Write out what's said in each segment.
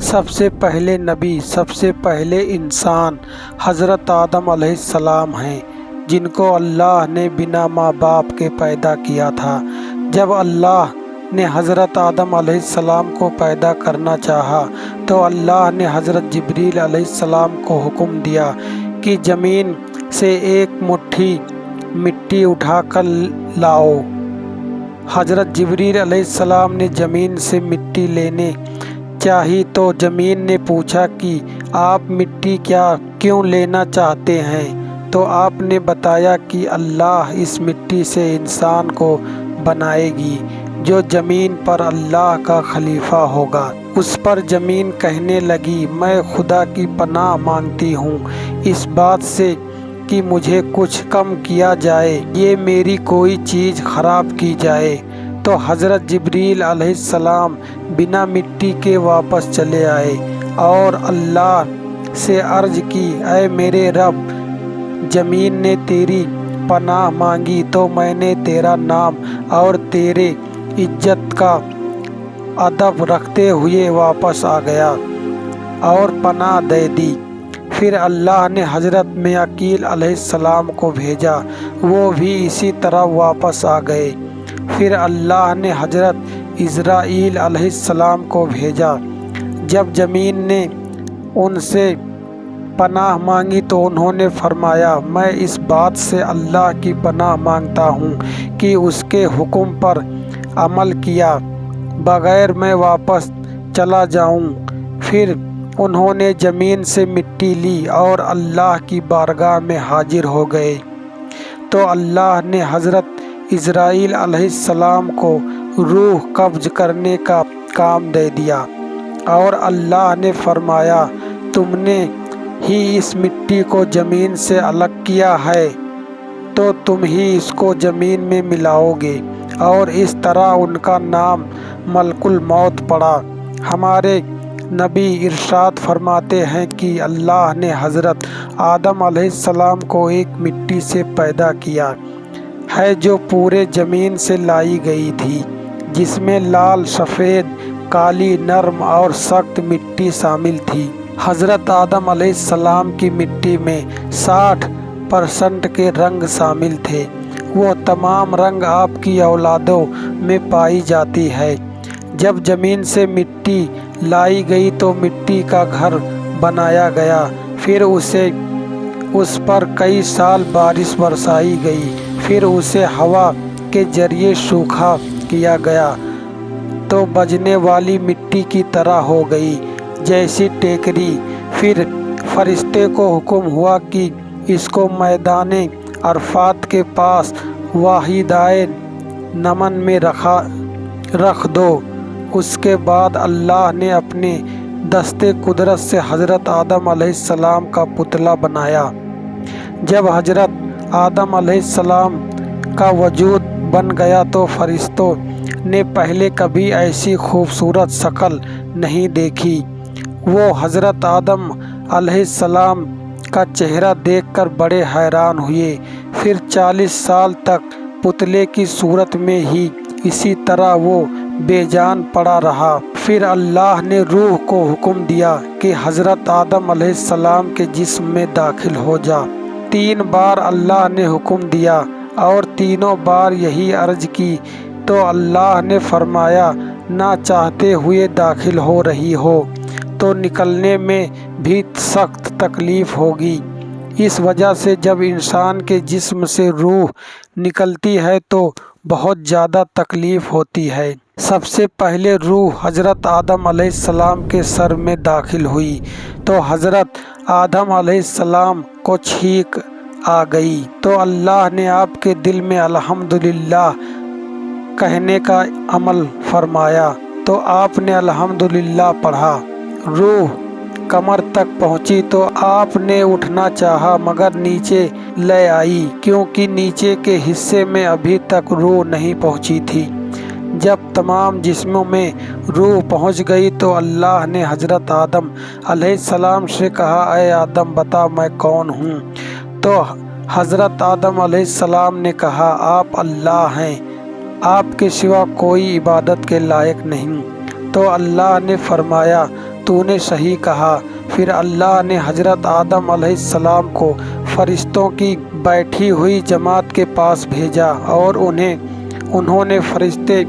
سب سے پہلے نبی، سب سے پہلے انسان حضرت آدم علیہ السلام ہیں، جن کو اللہ نے بنا ماں باپ کے پیدا کیا تھا۔ جب اللہ نے حضرت آدم علیہ السلام کو پیدا کرنا چاہا تو اللہ نے حضرت جبریل علیہ السلام کو حکم دیا کہ زمین سے ایک مٹھی مٹی اٹھا کر لاؤ۔ حضرت جبریل علیہ السلام نے زمین سے مٹی لینے چاہی تو زمین نے پوچھا کہ آپ مٹی کیوں لینا چاہتے ہیں؟ تو آپ نے بتایا کہ اللہ اس مٹی سے انسان کو بنائے گی جو زمین پر اللہ کا خلیفہ ہوگا۔ اس پر زمین کہنے لگی، میں خدا کی پناہ مانگتی ہوں اس بات سے کہ مجھے کچھ کم کیا جائے، یہ میری کوئی چیز خراب کی جائے۔ تو حضرت جبریل علیہ السلام بنا مٹی کے واپس چلے آئے اور اللہ سے عرض کی، اے میرے رب، زمین نے تیری پناہ مانگی تو میں نے تیرا نام اور تیرے عزت کا ادب رکھتے ہوئے واپس آ گیا اور پناہ دے دی۔ پھر اللہ نے حضرت میکائیل علیہ السلام کو بھیجا، وہ بھی اسی طرح واپس آ گئے۔ پھر اللہ نے حضرت عزرائیل علیہ السلام کو بھیجا۔ جب زمین نے ان سے پناہ مانگی تو انہوں نے فرمایا، میں اس بات سے اللہ کی پناہ مانگتا ہوں کہ اس کے حکم پر عمل کیا بغیر میں واپس چلا جاؤں۔ پھر انہوں نے زمین سے مٹی لی اور اللہ کی بارگاہ میں حاضر ہو گئے تو اللہ نے حضرت عزرائیل علیہ السلام کو روح قبض کرنے کا کام دے دیا اور اللہ نے فرمایا، تم نے ہی اس مٹی کو زمین سے الگ کیا ہے تو تم ہی اس کو زمین میں ملاؤ گے، اور اس طرح ان کا نام ملک الموت پڑا۔ ہمارے نبی ارشاد فرماتے ہیں کہ اللہ نے حضرت آدم علیہ السلام کو ایک مٹی سے پیدا کیا ہے جو پورے زمین سے لائی گئی تھی، جس میں لال، سفید، کالی، نرم اور سخت مٹی شامل تھی۔ حضرت آدم علیہ السلام کی مٹی میں 60% کے رنگ شامل تھے۔ وہ تمام رنگ آپ کی اولادوں میں پائی جاتی ہے۔ جب زمین سے مٹی لائی گئی تو مٹی کا گھر بنایا گیا، پھر اس پر کئی سال بارش برسائی گئی، پھر اسے ہوا کے ذریعے سوکھا کیا گیا تو بجنے والی مٹی کی طرح ہو گئی جیسی ٹیکری۔ پھر فرشتے کو حکم ہوا کہ اس کو میدان عرفات کے پاس واحدائے نمن میں رکھ دو۔ اس کے بعد اللہ نے اپنے دست قدرت سے حضرت آدم علیہ السلام کا پتلا بنایا۔ جب حضرت آدم علیہ السلام کا وجود بن گیا تو فرشتوں نے پہلے کبھی ایسی خوبصورت شکل نہیں دیکھی۔ وہ حضرت آدم علیہ السلام کا چہرہ دیکھ کر بڑے حیران ہوئے۔ پھر 40 سال تک پتلے کی صورت میں ہی اسی طرح وہ بے جان پڑا رہا۔ پھر اللہ نے روح کو حکم دیا کہ حضرت آدم علیہ السلام کے جسم میں داخل ہو جا۔ 3 بار اللہ نے حکم دیا اور تینوں بار یہی عرض کی تو اللہ نے فرمایا، نہ چاہتے ہوئے داخل ہو رہی ہو تو نکلنے میں بھی سخت تکلیف ہوگی۔ اس وجہ سے جب انسان کے جسم سے روح نکلتی ہے تو بہت زیادہ تکلیف ہوتی ہے۔ سب سے پہلے روح حضرت آدم علیہ السلام کے سر میں داخل ہوئی تو حضرت آدم علیہ السلام کو چھینک آ گئی تو اللہ نے آپ کے دل میں الحمدللہ کہنے کا عمل فرمایا تو آپ نے الحمدللہ پڑھا۔ روح کمر تک پہنچی تو آپ نے اٹھنا چاہا مگر نیچے لے آئی کیونکہ نیچے کے حصے میں ابھی تک روح نہیں پہنچی تھی۔ جب تمام جسموں میں روح پہنچ گئی تو اللہ نے حضرت آدم علیہ السلام سے کہا، اے آدم بتا میں کون ہوں؟ تو حضرت آدم علیہ السلام نے کہا، آپ اللہ ہیں۔ آپ کے سوا کوئی عبادت کے لائق نہیں۔ تو اللہ نے فرمایا تو نے صحیح کہا۔ پھر اللہ نے حضرت آدم علیہ السلام کو فرشتوں کی بیٹھی ہوئی جماعت کے پاس بھیجا اور انہوں نے فرشتے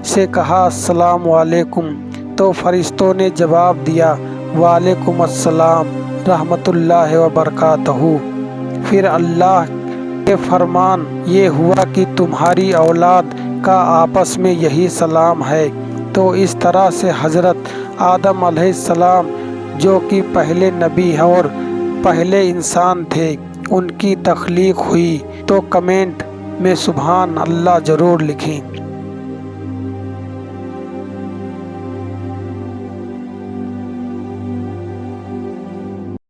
سے کہا السلام علیکم، تو فرشتوں نے جواب دیا وعلیکم السلام رحمۃ اللہ وبرکاتہ۔ پھر اللہ کے فرمان یہ ہوا کہ تمہاری اولاد کا آپس میں یہی سلام ہے۔ تو اس طرح سے حضرت آدم علیہ السلام جو کہ پہلے نبی اور پہلے انسان تھے، ان کی تخلیق ہوئی۔ تو کمنٹ میں سبحان اللہ ضرور لکھیں۔